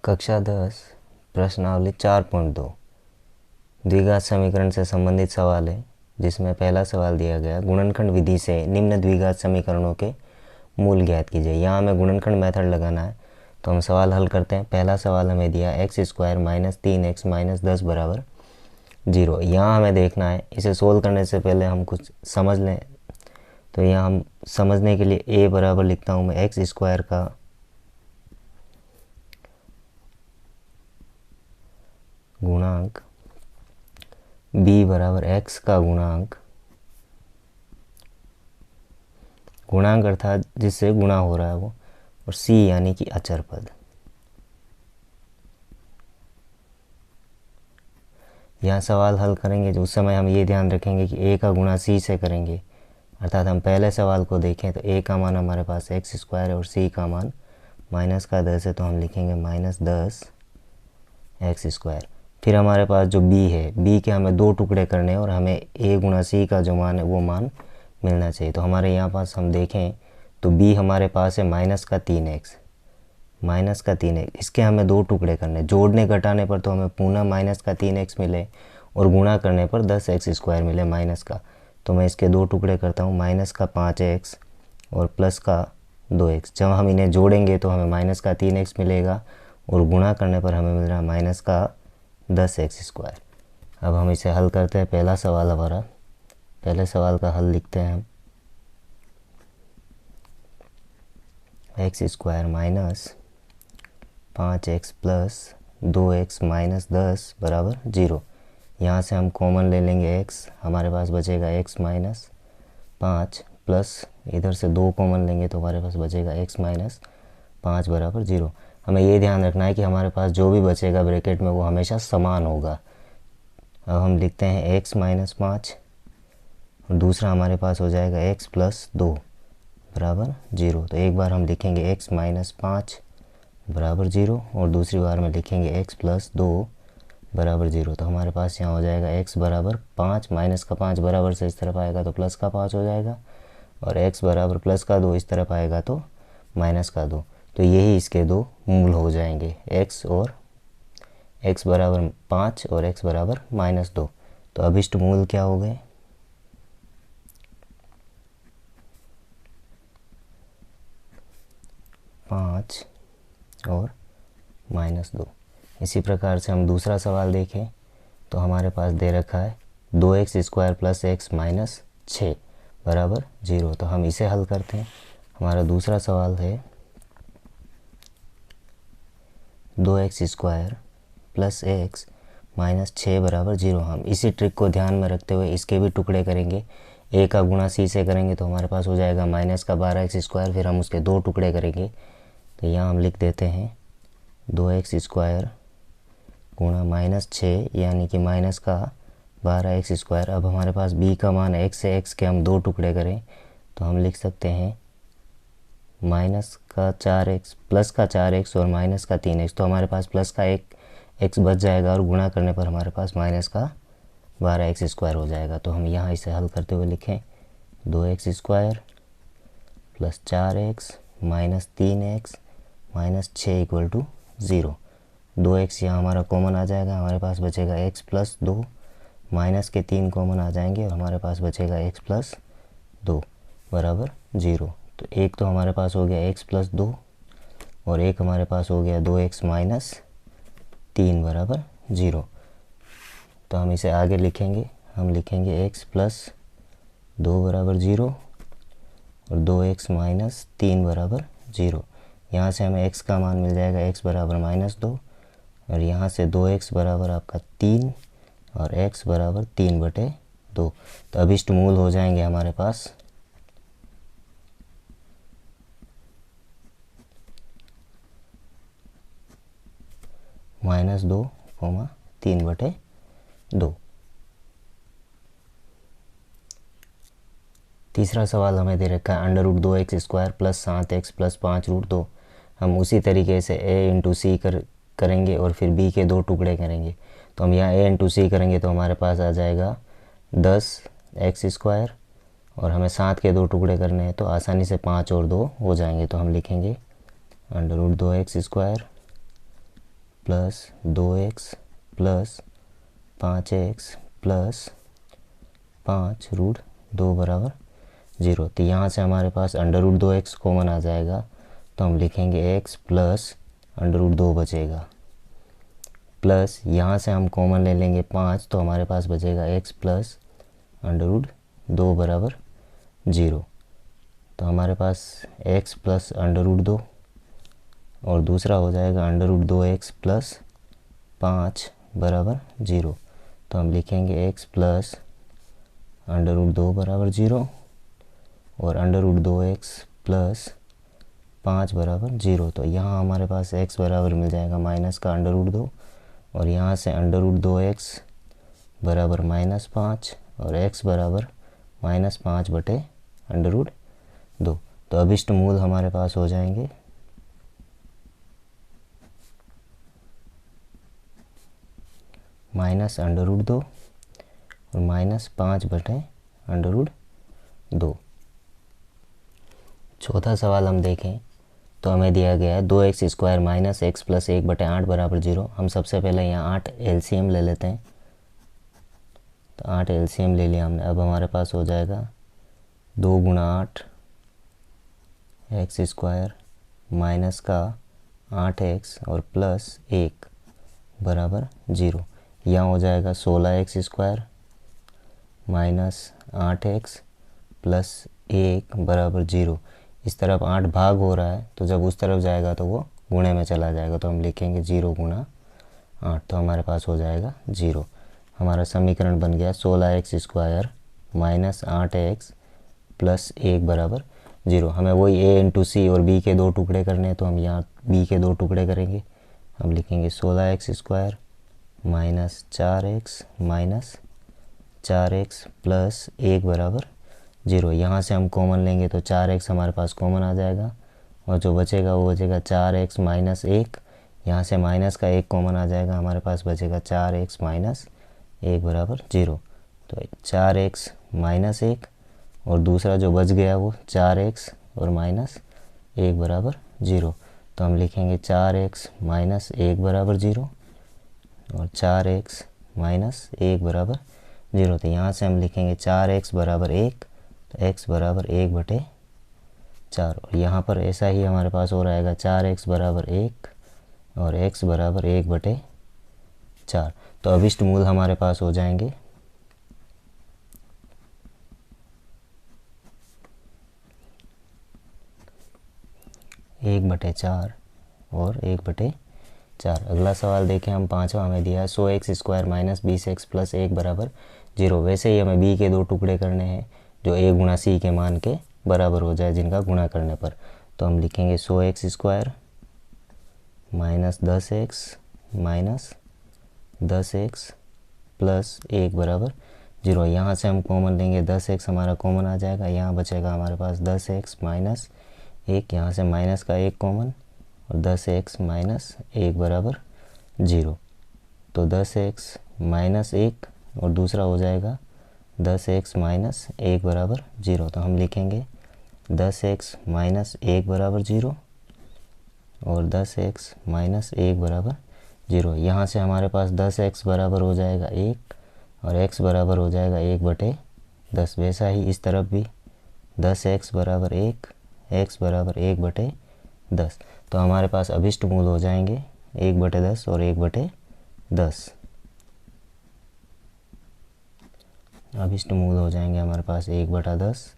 कक्षा 10 प्रश्नावली 4.2 द्विघात समीकरण से संबंधित सवाल है, जिसमें पहला सवाल दिया गया गुणनखंड विधि से निम्न द्विघात समीकरणों के मूल ज्ञात कीजिए। यहाँ हमें गुणनखंड मेथड लगाना है, तो हम सवाल हल करते हैं। पहला सवाल हमें दिया x² माइनस 3x माइनस 10 बराबर 0। यहाँ हमें देखना है, इसे सोल्व करने से पहले हम कुछ समझ लें। तो यहाँ हम समझने के लिए a बराबर लिखता हूँ मैं x² का गुणांक, b बराबर x का गुणांक, गुणांक अर्थात जिससे गुणा हो रहा है वो, और c यानी कि अचर पद। यहाँ सवाल हल करेंगे तो उस समय हम ये ध्यान रखेंगे कि a का गुणा c से करेंगे। अर्थात हम पहले सवाल को देखें तो a का मान हमारे पास x² है और c का मान माइनस का 10 है, तो हम लिखेंगे माइनस 10 x²। फिर हमारे पास जो b है, b के हमें दो टुकड़े करने हैं और हमें a गुणा c का जो मान है वो मान मिलना चाहिए। तो हमारे यहाँ पास हम देखें तो b हमारे पास है माइनस का 3x, इसके हमें दो टुकड़े करने, जोड़ने घटाने पर तो हमें पुनः माइनस का 3x मिले और गुणा करने पर 10x² मिले माइनस का। तो मैं इसके दो टुकड़े करता हूँ, माइनस का 5x और प्लस का 2x। जब हम इन्हें जोड़ेंगे तो हमें माइनस का 3x मिलेगा और गुणा करने पर हमें मिल रहा है माइनस का 10x²। अब हम इसे हल करते हैं। पहला सवाल हमारा, पहले सवाल का हल लिखते हैं हम। x² minus 5x plus 2x minus 10 बराबर 0। यहाँ से हम कॉमन ले लेंगे x, हमारे पास बचेगा x माइनस 5 प्लस इधर से 2 कॉमन लेंगे तो हमारे पास बचेगा x माइनस 5 बराबर 0। हमें ये ध्यान रखना है कि हमारे पास जो भी बचेगा ब्रैकेट में वो हमेशा समान होगा। अब हम लिखते हैं x माइनस 5 और दूसरा हमारे पास हो जाएगा x प्लस 2 बराबर 0। तो एक बार हम लिखेंगे x माइनस 5 बराबर 0 और दूसरी बार में लिखेंगे x प्लस 2 बराबर 0। तो हमारे पास यहाँ हो जाएगा x बराबर 5, माइनस का 5 बराबर से इस तरफ आएगा तो प्लस का 5 हो जाएगा, और x बराबर प्लस का 2 इस तरफ आएगा तो माइनस का 2। तो यही इसके दो मूल हो जाएंगे, x बराबर 5 और x बराबर माइनस 2। तो अभिष्ट मूल क्या हो गए? पाँच और माइनस 2। इसी प्रकार से हम दूसरा सवाल देखें तो हमारे पास दे रखा है 2x² प्लस x माइनस 6 बराबर 0। तो हम इसे हल करते हैं। हमारा दूसरा सवाल है 2x² प्लस x माइनस 6 बराबर 0। हम इसी ट्रिक को ध्यान में रखते हुए इसके भी टुकड़े करेंगे। a का गुणा c से करेंगे तो हमारे पास हो जाएगा माइनस का 12x²। फिर हम उसके दो टुकड़े करेंगे, तो यहाँ हम लिख देते हैं 2x² गुणा माइनस 6 यानी कि माइनस का 12x²। अब हमारे पास b का मान है x से x के हम दो टुकड़े करें तो हम लिख सकते हैं माइनस का 4x प्लस का 4x और माइनस का 3x। तो हमारे पास प्लस का 1x बच जाएगा और गुणा करने पर हमारे पास माइनस का 12x² हो जाएगा। तो हम यहाँ इसे हल करते हुए लिखें 2x² plus 4x minus 3x minus 6 equal to 0। 2x यहाँ हमारा कॉमन आ जाएगा, हमारे पास बचेगा x प्लस 2, माइनस के 3 कॉमन आ जाएंगे और हमारे पास बचेगा x प्लस 2 बराबर 0। तो एक तो हमारे पास हो गया x प्लस 2 और एक हमारे पास हो गया 2x माइनस 3 बराबर 0। तो हम इसे आगे लिखेंगे, हम लिखेंगे x प्लस 2 बराबर 0 और 2x माइनस 3 बराबर 0। यहाँ से हमें x का मान मिल जाएगा x बराबर माइनस 2 और यहाँ से 2x बराबर आपका 3 और x बराबर 3/2। तो अभिष्ट मूल हो जाएंगे हमारे पास -2, 3/2। तीसरा सवाल हमें दे रखा है √2x² प्लस 7x प्लस 5√2। हम उसी तरीके से a इंटू सी करेंगे और फिर b के दो टुकड़े करेंगे। तो हम यहाँ a इंटू सी करेंगे तो हमारे पास आ जाएगा 10x² और हमें 7 के दो टुकड़े करने हैं तो आसानी से 5 और 2 हो जाएंगे। तो हम लिखेंगे √2x² plus 2x plus 5x plus 5√2 बराबर 0। तो यहाँ से हमारे पास √2x कॉमन आ जाएगा, तो हम लिखेंगे x प्लस √2 बचेगा, प्लस यहाँ से हम कॉमन ले लेंगे 5, तो हमारे पास बचेगा x प्लस √2 बराबर 0। तो हमारे पास x प्लस √2 और दूसरा हो जाएगा √2x प्लस 5 बराबर 0। तो हम लिखेंगे x प्लस √2 बराबर 0 और √2x प्लस 5 बराबर 0। तो यहाँ हमारे पास x बराबर मिल जाएगा माइनस का √2 और यहाँ से √2x बराबर -5 और x बराबर -5 बटे √2। तो अभिष्ट मूल हमारे पास हो जाएंगे -√2 और -5 बटे √2। चौथा सवाल हम देखें तो हमें दिया गया है 2x square minus x plus 1 बटे 8 बराबर 0। हम सबसे पहले यहाँ 8 एलसीएम ले लेते हैं। तो 8 एलसीएम ले लिया हमने। अब हमारे पास हो जाएगा 2 गुणा 8 एक्स स्क्वायर माइनस का 8x और प्लस 1 बराबर 0। यहाँ हो जाएगा 16x square minus 8x plus 1 बराबर 0। इस तरफ 8 भाग हो रहा है, तो जब उस तरफ जाएगा तो वो गुणे में चला जाएगा, तो हम लिखेंगे 0 गुणा 8, तो हमारे पास हो जाएगा 0। हमारा समीकरण बन गया 16x square minus 8x plus 1 बराबर 0। हमें वही a इंटू सी और b के 2 टुकड़े करने हैं, तो हम यहाँ b के 2 टुकड़े करेंगे। हम लिखेंगे 16x square minus 4x plus 1 बराबर 0। यहाँ से हम कॉमन लेंगे तो 4x हमारे पास कॉमन आ जाएगा और जो बचेगा वो बचेगा 4x माइनस 1। यहाँ से माइनस का 1 कॉमन आ जाएगा, हमारे पास बचेगा 4x माइनस 1 बराबर 0। तो 4x माइनस 1 और दूसरा जो बच गया वो 4x और माइनस 1 बराबर 0। तो हम लिखेंगे 4x माइनस 1 बराबर 0 और 4x माइनस 1 बराबर 0। तो यहाँ से हम लिखेंगे 4x बराबर 1, तो x बराबर 1 बटे 4। और यहाँ पर ऐसा ही हमारे पास हो रहेगा 4x बराबर 1 और x बराबर 1 बटे 4। तो अभिष्ट मूल हमारे पास हो जाएंगे 1 बटे 4 और 1 बटे 4। अगला सवाल देखें हम, पाँचवा हमें दिया है 100x square minus 20x plus 1 बराबर 0। वैसे ही हमें b के 2 टुकड़े करने हैं जो a गुणा c के मान के बराबर हो जाए, जिनका गुणा करने पर। तो हम लिखेंगे 100x square minus 10x plus 1 बराबर 0। यहाँ से हम कॉमन लेंगे 10x हमारा कॉमन आ जाएगा, यहाँ बचेगा हमारे पास 10x माइनस 1। यहाँ से माइनस का 1 कॉमन और 10x माइनस 1 बराबर 0। तो 10x माइनस 1 और दूसरा हो जाएगा 10x माइनस 1 बराबर 0। तो हम लिखेंगे 10x माइनस 1 बराबर 0 और 10x माइनस 1 बराबर 0। यहाँ से हमारे पास 10x बराबर हो जाएगा 1 और x बराबर हो जाएगा 1 बटे 10। वैसा ही इस तरफ भी 10x बराबर 1, x बराबर 1 बटे 10। तो हमारे पास अभिष्ट मूल हो जाएंगे 1 बटे 10 और 1 बटे 10। अभिष्ट मूल हो जाएंगे हमारे पास 1 बटा 10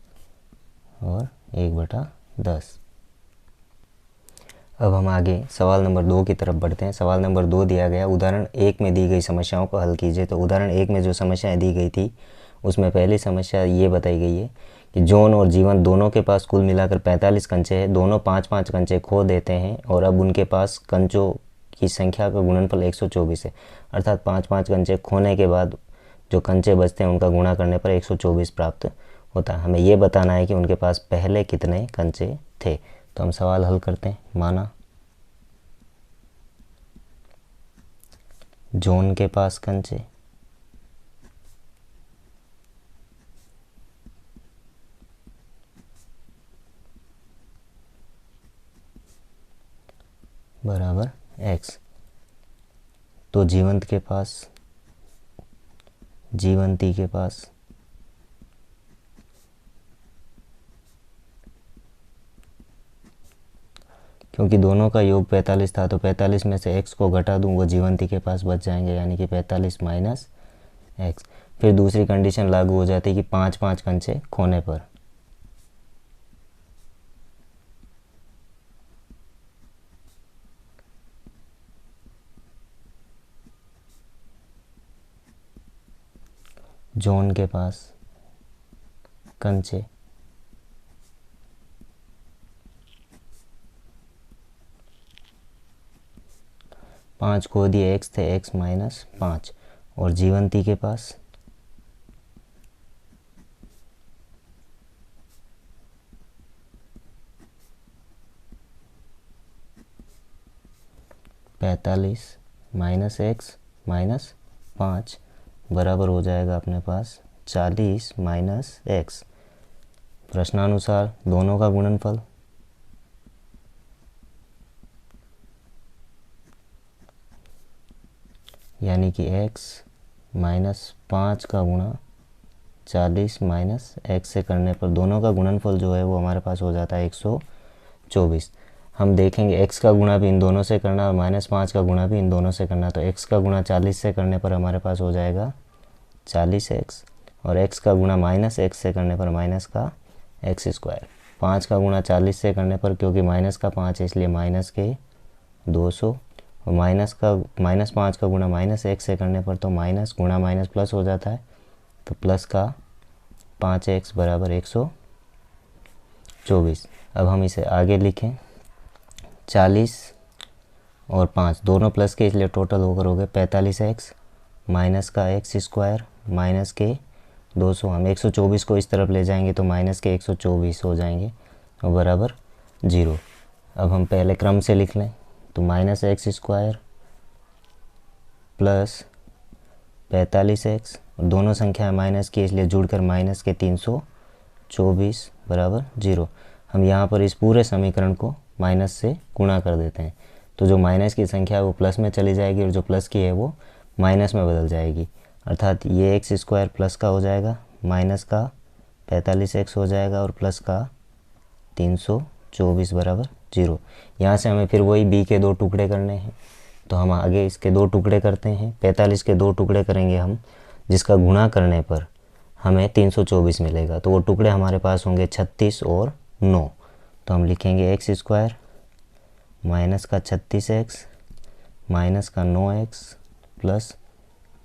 और 1 बटा 10। अब हम आगे सवाल नंबर 2 की तरफ बढ़ते हैं। सवाल नंबर 2 दिया गया, उदाहरण 1 में दी गई समस्याओं को हल कीजिए। तो उदाहरण 1 में जो समस्याएं दी गई थी उसमें पहली समस्या ये बताई गई है कि जॉन और जीवन दोनों के पास कुल मिलाकर 45 कंचे हैं। दोनों 5-5 कंचे खो देते हैं और अब उनके पास कंचों की संख्या का गुणनफल 124 है। अर्थात 5-5 कंचे खोने के बाद जो कंचे बचते हैं उनका गुणा करने पर 124 प्राप्त होता है। हमें ये बताना है कि उनके पास पहले कितने कंचे थे। तो हम सवाल हल करते हैं। माना जॉन के पास कंचे बराबर x। तो जीवंती के पास क्योंकि दोनों का योग 45 था तो 45 में से x को घटा दूं, वो जीवंती के पास बच जाएंगे, यानी कि 45 माइनस एक्स। फिर दूसरी कंडीशन लागू हो जाती है कि 5 कंचे खोने पर जॉन के पास कंचे 5 खो दिए, x थे x माइनस 5, और जीवंती के पास 45 माइनस एक्स माइनस 5 बराबर हो जाएगा अपने पास 40 माइनस एक्स। प्रश्नानुसार दोनों का गुणनफल यानी कि x माइनस 5 का गुणा 40 माइनस एक्स से करने पर दोनों का गुणनफल जो है वो हमारे पास हो जाता है 124। हम देखेंगे x का गुणा भी इन दोनों से करना और माइनस 5 का गुणा भी इन दोनों से करना, तो x का गुणा 40 से करने पर हमारे पास हो जाएगा 40x, और x का गुणा माइनस एक्स से करने पर माइनस का एक्स स्क्वायर। 5 का गुणा 40 से करने पर, क्योंकि माइनस का 5 है इसलिए माइनस के 200, और माइनस 5 का गुणा माइनस एक्स से करने पर तो माइनस गुणा माइनस प्लस हो जाता है, तो प्लस का 5x बराबर 124। अब हम इसे आगे लिखें, 40 और 5 दोनों प्लस के इसलिए टोटल होकर हो गए 45x माइनस का एक्स स्क्वायर माइनस के 200। हम 124 को इस तरफ ले जाएंगे तो माइनस के 124 हो जाएंगे और बराबर 0। अब हम पहले क्रम से लिख लें, तो minus x square plus 45x, दोनों संख्या माइनस की इसलिए जुड़कर माइनस के 324 बराबर 0। हम यहाँ पर इस पूरे समीकरण को माइनस से गुणा कर देते हैं, तो जो माइनस की संख्या है वो प्लस में चली जाएगी और जो प्लस की है वो माइनस में बदल जाएगी, अर्थात ये एक्स स्क्वायर प्लस का हो जाएगा, माइनस का 45x हो जाएगा और प्लस का 324 बराबर 0। यहाँ से हमें फिर वही b के 2 टुकड़े करने हैं, तो हम आगे इसके 2 टुकड़े करते हैं। 45 के 2 टुकड़े करेंगे हम, जिसका गुणा करने पर हमें 324 मिलेगा, तो वो टुकड़े हमारे पास होंगे 36 और 9। तो हम लिखेंगे एक्स स्क्वायर माइनस का 36x माइनस का 9x प्लस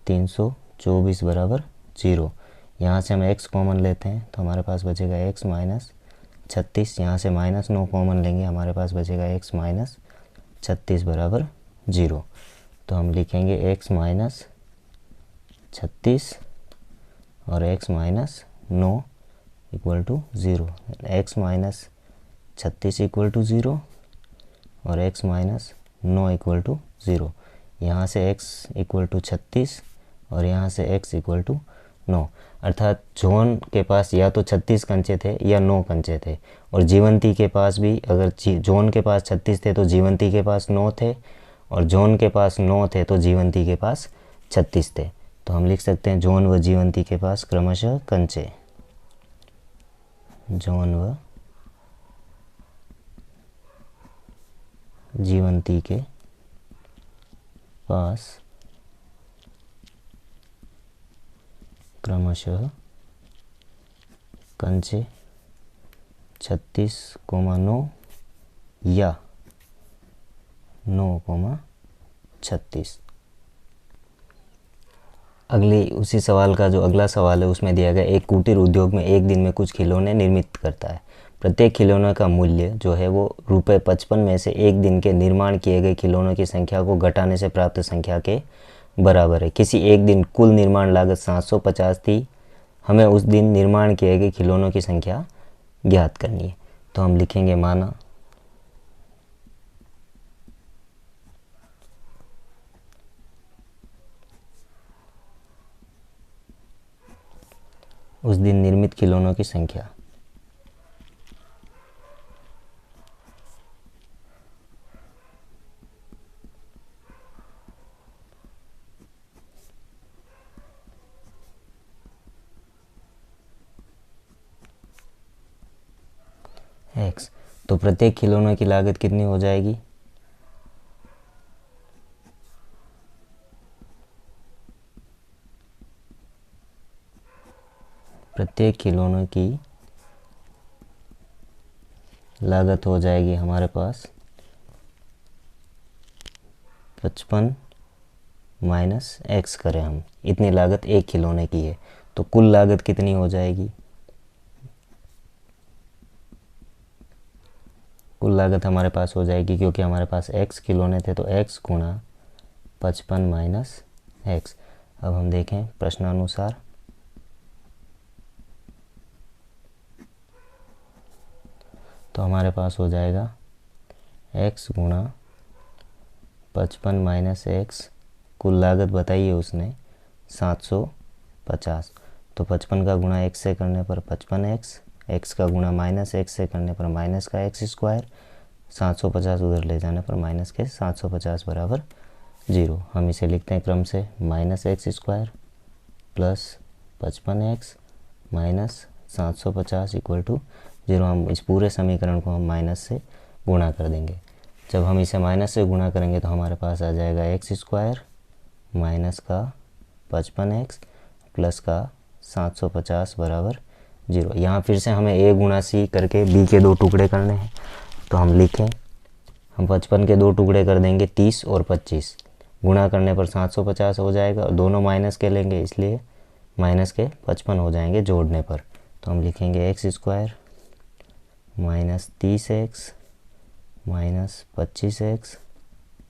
324 बराबर 0। यहाँ से हम x कॉमन लेते हैं तो हमारे पास बचेगा x माइनस 36, यहाँ से माइनस 9 कॉमन लेंगे हमारे पास बचेगा x माइनस 36 बराबर 0। तो हम लिखेंगे x माइनस 36 और x minus 9 equal to 0। x minus 36 equal to 0 और x माइनस 9 इक्वल टू 0। यहाँ से x इक्वल टू 36 और यहाँ से x इक्वल टू 9, अर्थात जॉन के पास या तो 36 कंचे थे या 9 कंचे थे, और जीवंती के पास भी, अगर जॉन के पास 36 थे तो जीवंती के पास 9 थे, और जॉन के पास 9 थे तो जीवंती के पास 36 थे। तो हम लिख सकते हैं जॉन व जीवंती के पास क्रमशः कंचे, जॉन व जीवंती के पास क्रमशः कंचे 36,9 या 9,36। अगली उसी सवाल का जो अगला सवाल है उसमें दिया गया, एक कुटीर उद्योग में एक दिन में कुछ खिलौने निर्मित करता है। प्रत्येक खिलौने का मूल्य जो है वो ₹55 में से एक दिन के निर्माण किए गए खिलौनों की संख्या को घटाने से प्राप्त संख्या के बराबर है। किसी एक दिन कुल निर्माण लागत 750 थी, हमें उस दिन निर्माण किए गए खिलौनों की संख्या ज्ञात करनी है। तो हम लिखेंगे माना उस दिन निर्मित खिलौनों की संख्या एक्स। तो प्रत्येक खिलौने की लागत कितनी हो जाएगी? प्रत्येक खिलौने की लागत हो जाएगी हमारे पास 55 माइनस एक्स करें हम, इतनी लागत एक खिलौने की है। तो कुल लागत कितनी हो जाएगी? कुल लागत हमारे पास हो जाएगी, क्योंकि हमारे पास एक्स खिलौने थे, तो एक्स गुणा 55 माइनस एक्स। अब हम देखें प्रश्नानुसार, तो हमारे पास हो जाएगा एक्स गुणा 55 माइनस एक्स, कुल लागत बताइए उसने 750। तो 55 का गुणा एक्स से करने पर 55x, एक्स का गुणा माइनस एक्स से करने पर माइनस का एक्स स्क्वायर, 750 उधर ले जाने पर माइनस के 750 बराबर 0। हम इसे लिखते हैं क्रम से, minus x square plus 55x minus 750 equal to 0। हम इस पूरे समीकरण को हम माइनस से गुणा कर देंगे। जब हम इसे माइनस से गुणा करेंगे तो हमारे पास आ जाएगा एक्स स्क्वायर माइनस का 55x प्लस का 750 बराबर 0। यहाँ फिर से हमें a गुणा c करके b के दो टुकड़े करने हैं। तो हम लिखें, हम 55 के दो टुकड़े कर देंगे 30 और 25, गुणा करने पर 750 हो जाएगा, और दोनों माइनस के लेंगे इसलिए माइनस के 55 हो जाएंगे जोड़ने पर। तो हम लिखेंगे x square minus 30x minus 25x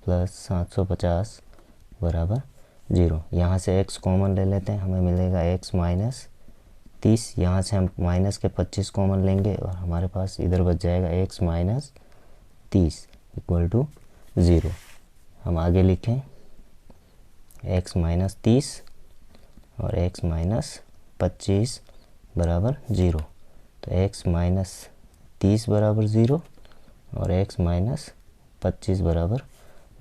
plus 750 बराबर 0। यहाँ से x कॉमन ले लेते हैं, हमें मिलेगा x माइनस 30। यहाँ से हम माइनस के 25 कॉमन लेंगे और हमारे पास इधर बच जाएगा x माइनस 30 इक्वल टू 0। हम आगे लिखें x माइनस 30 और x माइनस 25 बराबर 0। तो x माइनस 30 बराबर 0 और x माइनस 25 बराबर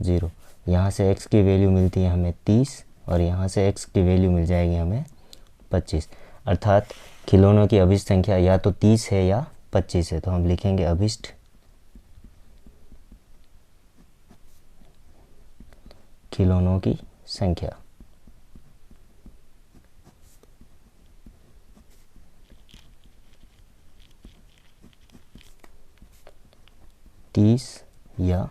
0। यहाँ से x की वैल्यू मिलती है हमें 30 और यहाँ से x की वैल्यू मिल जाएगी हमें 25। अर्थात खिलौनों की अभिष्ट संख्या या तो 30 है या 25 है। तो हम लिखेंगे अभिष्ट खिलौनों की संख्या। तीस या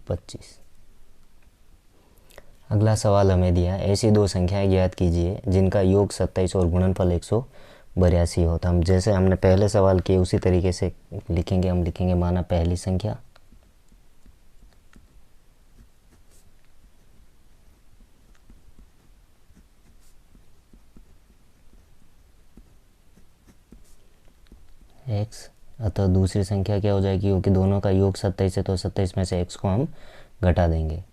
25। अगला सवाल हमें दिया है, ऐसी दो संख्याएं ज्ञात कीजिए जिनका योग 27 और गुणनफल 182 हो। तो हम जैसे हमने पहले सवाल किए उसी तरीके से लिखेंगे। हम लिखेंगे माना पहली संख्या x, अतः दूसरी संख्या क्या हो जाएगी, क्योंकि दोनों का योग 27 है तो 27 में से x को हम घटा देंगे।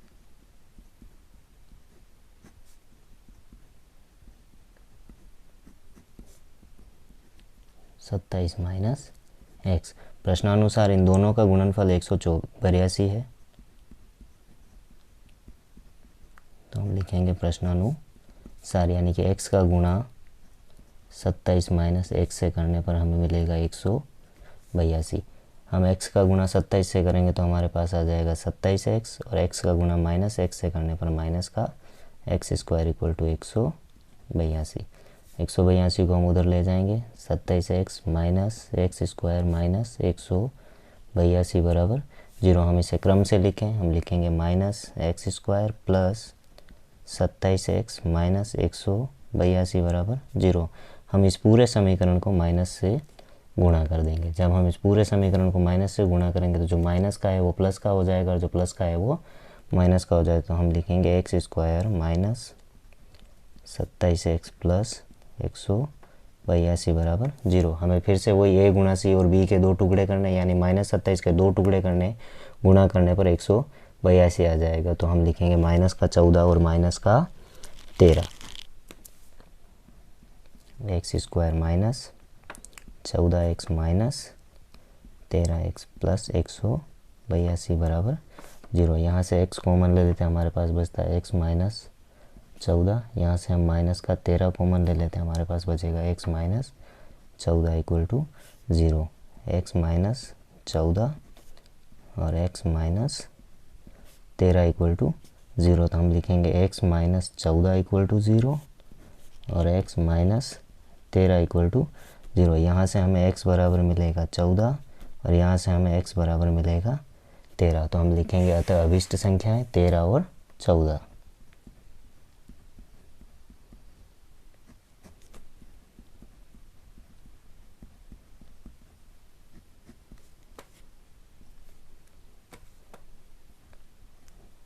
सत्ताईस माइनस एक्स। प्रश्नानुसार इन दोनों का गुणनफल 182 है। तो हम लिखेंगे प्रश्नानुसार, यानी कि x का गुणा 27 माइनस एक्स से करने पर हमें मिलेगा 182। हम x का गुणा 27 से करेंगे तो हमारे पास आ जाएगा 27x, और x का गुणा माइनस एक्स से करने पर माइनस का एक्स स्क्वायर इक्वल टू 182। 182 को हम उधर ले जाएंगे, 27x minus x square minus 182 बराबर 0। हम इसे क्रम से लिखें, हम लिखेंगे minus x square plus 27x minus 182 बराबर 0। हम इस पूरे समीकरण को माइनस से गुणा कर देंगे। जब हम इस पूरे समीकरण को माइनस से गुणा करेंगे तो जो माइनस का है वो प्लस का हो जाएगा और जो प्लस का है वो माइनस का हो जाएगा। तो हम लिखेंगे x square minus 27x plus 182 बराबर 0। हमें फिर से वही a गुणा c और b के दो टुकड़े करने, यानी माइनस 27 के दो टुकड़े करने, गुणा करने पर 182 आ जाएगा। तो हम लिखेंगे माइनस का 14 और माइनस का 13। X square minus 14x minus 13x plus 182 बराबर 0। यहाँ से x कॉमन ले लेते हैं, हमारे पास बचता है x माइनस 14। यहाँ से हम माइनस का 13 कॉमन ले लेते हैं, हमारे पास बचेगा x minus 14 equal to 0। x minus 14 और x माइनस 13 इक्वल टू 0। तो हम लिखेंगे x माइनस 14 इक्वल टू 0 और x माइनस 13 इक्वल टू 0। यहाँ से हमें x बराबर मिलेगा 14 और यहाँ से हमें x बराबर मिलेगा 13। तो हम लिखेंगे अतः अभिष्ट संख्याएं 13 और 14।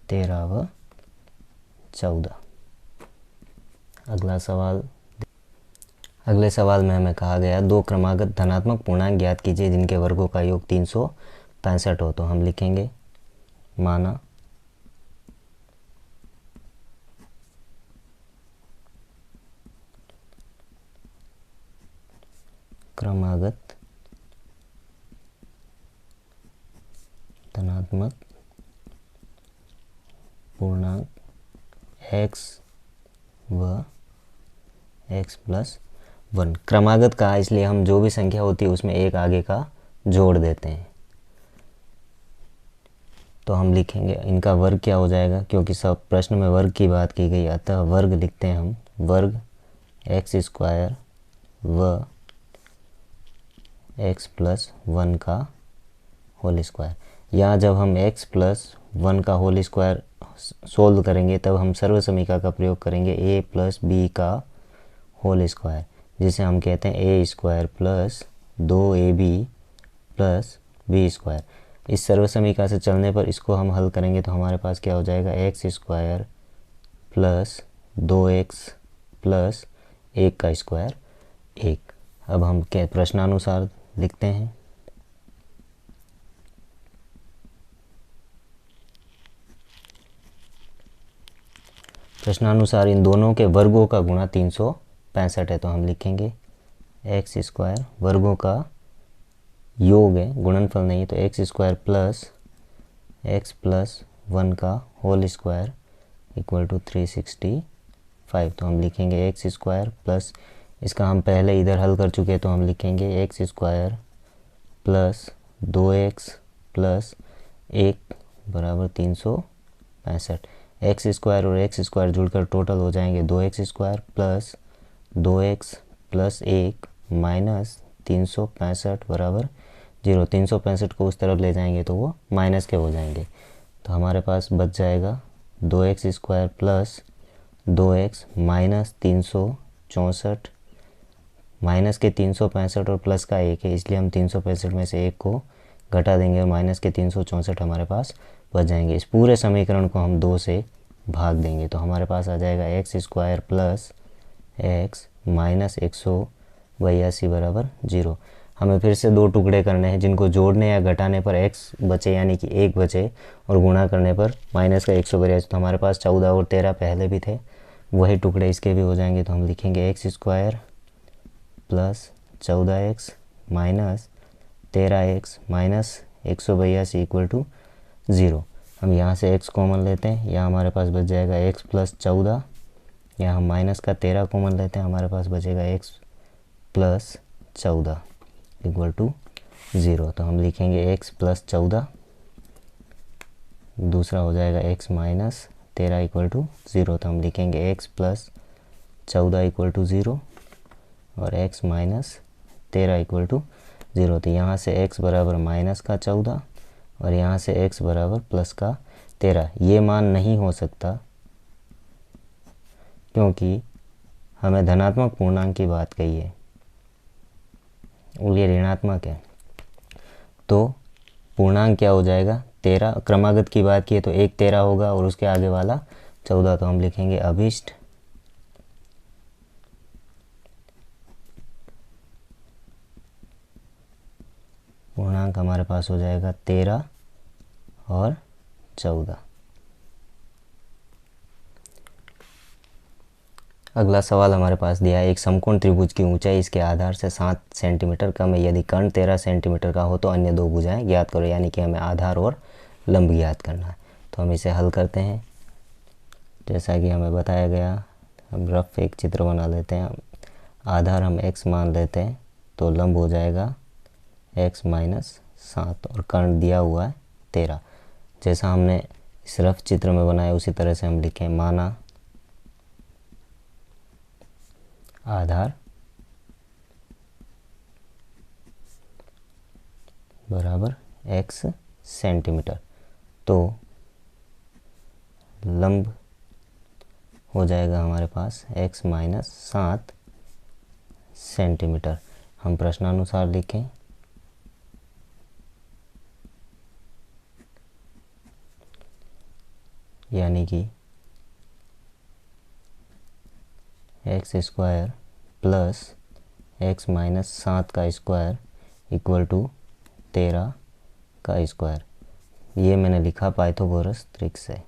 तेरह व 14। अगले सवाल में हमें कहा गया दो क्रमागत धनात्मक पूर्णांक ज्ञात कीजिए जिनके वर्गों का योग 365 हो। तो हम लिखेंगे माना क्रमागत धनात्मक पूर्णांक x व x प्लस 1। क्रमागत का इसलिए हम जो भी संख्या होती है उसमें एक आगे का जोड़ देते हैं। तो हम लिखेंगे इनका वर्ग क्या हो जाएगा, क्योंकि सब प्रश्न में वर्ग की बात की गई, अतः वर्ग लिखते हैं हम वर्ग एक्स स्क्वायर व x प्लस 1 का होल स्क्वायर। यहाँ जब हम x प्लस 1 का होल स्क्वायर सोल्व करेंगे तब हम सर्व समीकरण का प्रयोग करेंगे a प्लस बी का होल स्क्वायर, जिसे हम कहते हैं a square plus 2ab plus b square. इस सर्व समीकरण से चलने पर इसको हम हल करेंगे तो हमारे पास क्या हो जाएगा, x square plus 2x plus 1 का स्क्वायर 1। अब हम क्या प्रश्नानुसार लिखते हैं, प्रश्नानुसार इन दोनों के वर्गों का गुणा 365 है। तो हम लिखेंगे एक्स स्क्वायर वर्गों का योग है, गुणनफल नहीं है, तो x square plus x plus 1 का होल स्क्वायर इक्वल टू 365। तो हम लिखेंगे एक्स स्क्वायर प्लस, इसका हम पहले इधर हल कर चुके हैं तो हम लिखेंगे x square plus 2x plus 1 बराबर 365। एक्स स्क्वायर और एक्स स्क्वायर जुड़कर टोटल हो जाएंगे 2x square plus 2x plus 1 minus 365 बराबर 0। 365 को उस तरफ ले जाएंगे तो वो माइनस के हो जाएंगे। तो हमारे पास बच जाएगा 2x square plus 2x minus 364, minus के 365 और प्लस का 1 है, इसलिए हम 365 में से 1 को घटा देंगे और माइनस के 364 हमारे पास बच जाएंगे। इस पूरे समीकरण को हम 2 से भाग देंगे तो हमारे पास आ जाएगा x square plus x minus 182 बराबर 0। हमें फिर से 2 टुकड़े करने हैं जिनको जोड़ने या घटाने पर x बचे यानी कि 1 बचे और गुणा करने पर माइनस का 182। तो हमारे पास 14 और 13 पहले भी थे, वही टुकड़े इसके भी हो जाएंगे। तो हम लिखेंगे x square plus 14x minus 13x minus 182 equal to 0। हम यहाँ से x कॉमन लेते हैं, यहाँ हमारे पास बच जाएगा x प्लस 14, यहाँ हम माइनस का 13 कॉमन लेते हैं, हमारे पास बचेगा x प्लस 14 इक्वल टू 0। तो हम लिखेंगे x प्लस 14, दूसरा हो जाएगा x माइनस 13 इक्वल टू 0। तो हम लिखेंगे x प्लस 14 इक्वल टू 0 और x माइनस 13 इक्वल टू 0। तो यहाँ से x बराबर माइनस का 14 और यहाँ से x बराबर प्लस का 13। ये मान नहीं हो सकता क्योंकि हमें धनात्मक पूर्णांक की बात कही है और ये ऋणात्मक है। तो पूर्णांक क्या हो जाएगा, 13। क्रमागत की बात की है तो एक 13 होगा और उसके आगे वाला 14। तो हम लिखेंगे अभिष्ट पूर्णांक हमारे पास हो जाएगा 13 और 14। अगला सवाल हमारे पास दिया है, एक समकोण त्रिभुज की ऊंचाई इसके आधार से 7 सेंटीमीटर कम है, यदि कर्ण 13 सेंटीमीटर का हो तो अन्य दो भुजाएं ज्ञात करो। यानी कि हमें आधार और लंब ज्ञात करना है। तो हम इसे हल करते हैं जैसा कि हमें बताया गया। हम रफ एक चित्र बना लेते हैं। आधार हम x मान लेते हैं तो लंब हो जाएगा x माइनस 7 और कर्ण दिया हुआ है 13। जैसा हमने इस रफ चित्र में बनाया उसी तरह से हम लिखें, माना आधार बराबर x सेंटीमीटर, तो लंब हो जाएगा हमारे पास x माइनस 7 सेंटीमीटर। हम प्रश्नानुसार लिखें, यानी कि x square plus x minus 7 का स्क्वायर इक्वल टू 13 का स्क्वायर। ये मैंने लिखा पाइथागोरस ट्रिक से।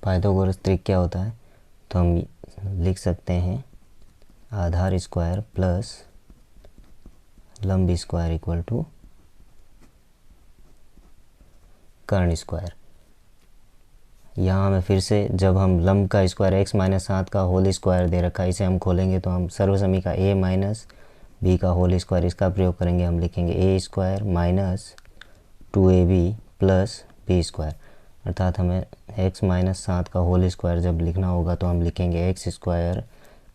पाइथागोरस ट्रिक क्या होता है, तो हम लिख सकते हैं आधार स्क्वायर प्लस लंब स्क्वायर इक्वल टू कर्ण स्क्वायर। यहाँ हमें फिर से, जब हम लंब का स्क्वायर x माइनस 7 का होल स्क्वायर दे रखा है, इसे हम खोलेंगे तो हम सर्वसमी का a माइनस बी का होल स्क्वायर, इसका प्रयोग करेंगे। हम लिखेंगे a square minus 2ab plus b square, अर्थात हमें x माइनस 7 का होल स्क्वायर जब लिखना होगा तो हम लिखेंगे x square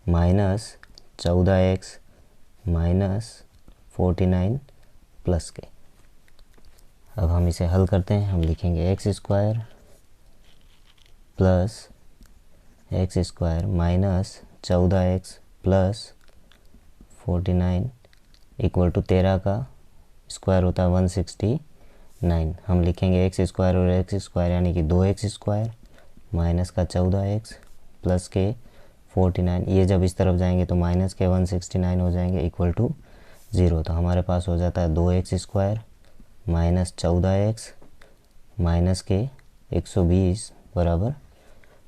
minus 14x minus 49 plus के। अब हम इसे हल करते हैं। हम लिखेंगे x square plus x square minus 14x plus 49 equal to 13 का स्क्वायर होता है 169। हम लिखेंगे एक्स स्क्वायर और एक्स स्क्वायर यानी कि 2x स्क्वायर माइनस का 14x प्लस के 49, ये जब इस तरफ जाएंगे तो माइनस के 169 हो जाएंगे इक्वल टू 0। तो हमारे पास हो जाता है 2x square minus 14x minus के 120 बराबर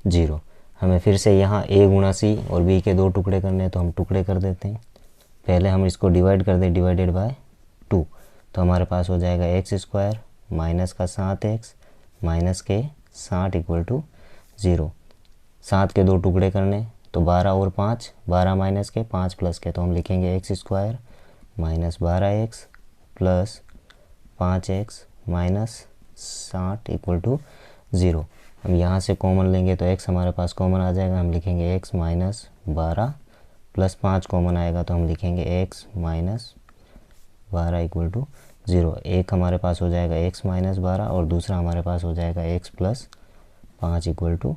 0। हमें फिर से यहाँ a गुणा c और b के 2 टुकड़े करने हैं, तो हम टुकड़े कर देते हैं। पहले हम इसको डिवाइड कर दें, डिवाइडेड बाय 2, तो हमारे पास हो जाएगा एक्स स्क्वायर माइनस का 7x माइनस के 60 इक्वल टू 0। 7 के 2 टुकड़े करने, तो 12 और 5, 12 माइनस के 5 प्लस के, तो हम लिखेंगे x square minus 12x plus 5x minus 60 equal to 0। हम यहाँ से कॉमन लेंगे तो x हमारे पास कॉमन आ जाएगा। हम लिखेंगे x माइनस 12 प्लस 5 कॉमन आएगा, तो हम लिखेंगे x माइनस 12 इक्वल टू 0। एक हमारे पास हो जाएगा x माइनस 12 और दूसरा हमारे पास हो जाएगा x प्लस 5 इक्वल टू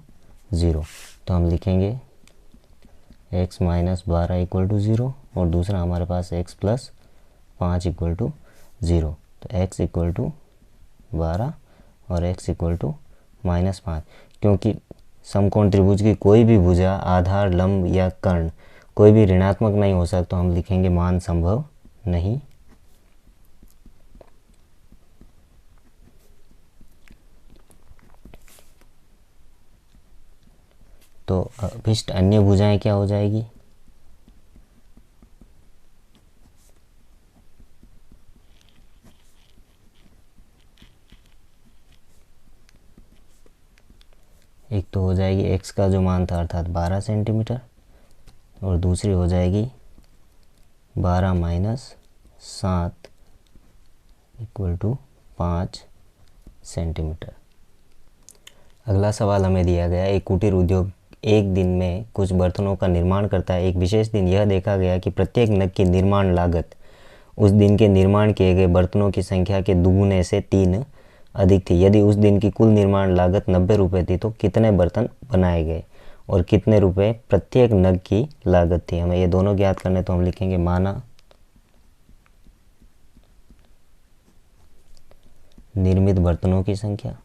0। तो हम लिखेंगे x माइनस 12 इक्वल टू 0 और दूसरा हमारे पास x प्लस 5 इक्वल टू 0। तो x इक्वल टू 12 और x इक्वल टू माइनस 5। क्योंकि समकोण त्रिभुज की कोई भी भुजा, आधार, लंब या कर्ण कोई भी ऋणात्मक नहीं हो सकता, तो हम लिखेंगे मान संभव नहीं। तो अभिष्ट अन्य भुजाएं क्या हो जाएगी, एक तो हो जाएगी x का जो मान था अर्थात 12 सेंटीमीटर और दूसरी हो जाएगी 12 माइनस 7 इक्वल टू 5 सेंटीमीटर। अगला सवाल हमें दिया गया, एक कुटीर उद्योग एक दिन में कुछ बर्तनों का निर्माण करता है। एक विशेष दिन यह देखा गया कि प्रत्येक नग की निर्माण लागत उस दिन के निर्माण किए गए बर्तनों की संख्या के दुगुने से 3 अधिक थी। यदि उस दिन की कुल निर्माण लागत 90 रुपये थी तो कितने बर्तन बनाए गए और कितने रुपए प्रत्येक नग की लागत थी। हमें ये दोनों ज्ञात करने, तो हम लिखेंगे माना निर्मित बर्तनों की संख्या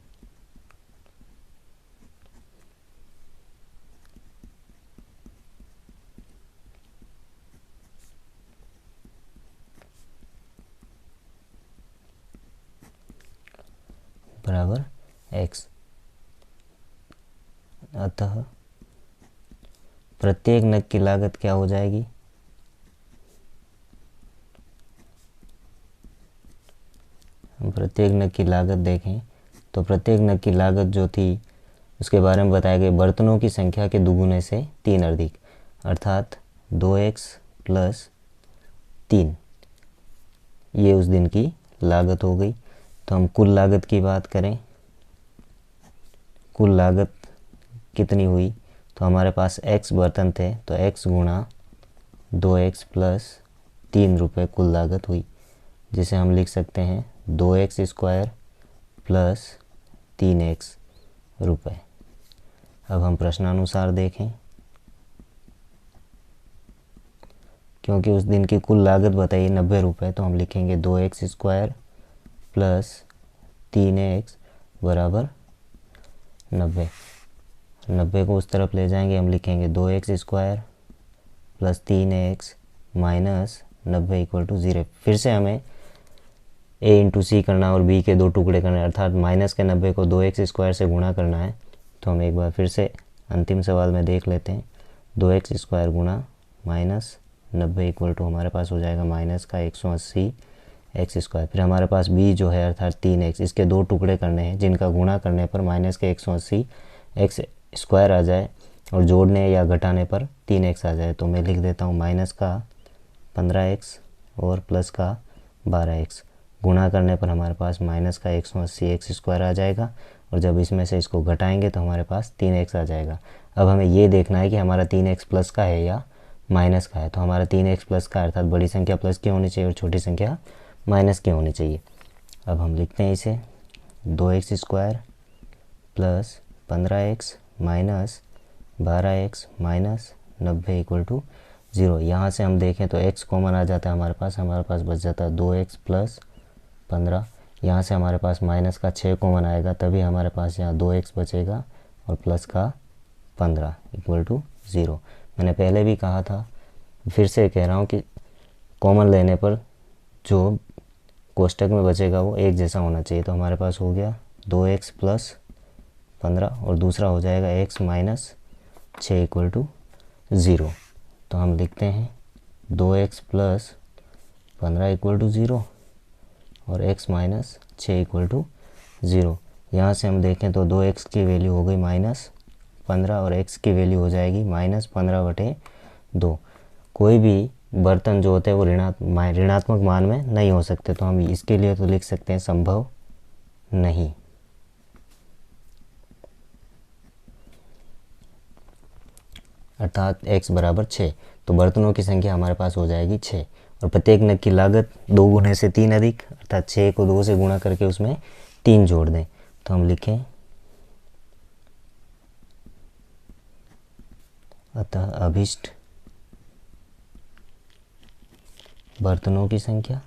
बराबर x। अतः प्रत्येक नग की लागत क्या हो जाएगी, हम प्रत्येक नग की लागत देखें तो प्रत्येक नग की लागत जो थी उसके बारे में बताया गया बर्तनों की संख्या के दुगुने से 3 अधिक, अर्थात 2x प्लस 3, ये उस दिन की लागत हो गई। तो हम कुल लागत की बात करें, कुल लागत कितनी हुई, तो हमारे पास x बर्तन थे तो x गुणा 2x प्लस 3 रुपये कुल लागत हुई, जिसे हम लिख सकते हैं 2x स्क्वायर प्लस 3x रुपये। अब हम प्रश्नानुसार देखें, क्योंकि उस दिन की कुल लागत बताइए 90 रुपये, तो हम लिखेंगे 2x स्क्वायर प्लस 3x बराबर 90। 90 को उस तरफ ले जाएंगे, हम लिखेंगे 2x square plus 3x minus 90 equal to 0। फिर से हमें a इंटू सी करना और b के 2 टुकड़े करने, अर्थात माइनस के 90 को 2x स्क्वायर से गुणा करना है। तो हम एक बार फिर से अंतिम सवाल में देख लेते हैं, 2x स्क्वायर गुणा माइनस 90 इक्वल टू हमारे पास हो जाएगा माइनस का 180 एक्स स्क्वायर। फिर हमारे पास b जो है अर्थात 3x, इसके 2 टुकड़े करने हैं जिनका गुणा करने पर माइनस के 180 एक्स स्क्वायर आ जाए और जोड़ने या घटाने पर 3x आ जाए। तो मैं लिख देता हूँ माइनस का 15x और प्लस का 12x, गुणा करने पर हमारे पास माइनस का 180 एक्स स्क्वायर आ जाएगा और जब इसमें से इसको घटाएंगे तो हमारे पास 3x आ जाएगा। अब हमें ये देखना है कि हमारा 3x प्लस का है या माइनस का है। तो हमारा 3x प्लस का अर्थात बड़ी संख्या प्लस की होनी चाहिए और छोटी संख्या माइनस की होनी चाहिए। अब हम लिखते हैं इसे 2x square plus 15x minus 12x minus 90 equal to 0। यहाँ से हम देखें तो x कॉमन आ जाता है, हमारे पास बच जाता है 2x प्लस 15। यहाँ से हमारे पास माइनस का 6 कॉमन आएगा, तभी हमारे पास यहाँ 2x बचेगा और प्लस का 15 इक्वल टू 0। मैंने पहले भी कहा था, फिर से कह रहा हूँ कि कॉमन लेने पर जो कोष्टक में बचेगा वो एक जैसा होना चाहिए। तो हमारे पास हो गया 2x प्लस 15 और दूसरा हो जाएगा x माइनस 6 इक्वल टू 0। तो हम लिखते हैं 2x प्लस 15 इक्वल टू 0 और x माइनस 6 इक्वल टू 0। यहाँ से हम देखें तो 2x की वैल्यू हो गई माइनस 15 और x की वैल्यू हो जाएगी माइनस 15/2। कोई भी बर्तन जो होते हैं वो ऋणात्मक मान में नहीं हो सकते, तो हम इसके लिए तो लिख सकते हैं संभव नहीं। अर्थात x बराबर 6। तो बर्तनों की संख्या हमारे पास हो जाएगी 6 और प्रत्येक नग की लागत 2 गुने से 3 अधिक, अर्थात 6 को 2 से गुणा करके उसमें 3 जोड़ दें। तो हम लिखें अतः अभिष्ट बर्तनों की संख्या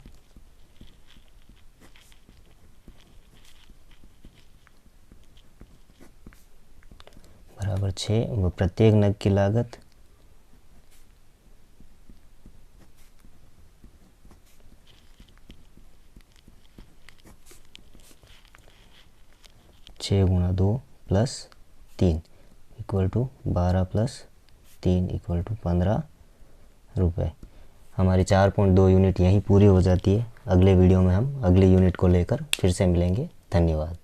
बराबर 6 व प्रत्येक नग की लागत 6 गुणा 2 plus 3 equal to 12 plus 3 equal to 15 रुपये। हमारी 4.2 यूनिट यहीं पूरी हो जाती है। अगले वीडियो में हम अगली यूनिट को लेकर फिर से मिलेंगे। धन्यवाद।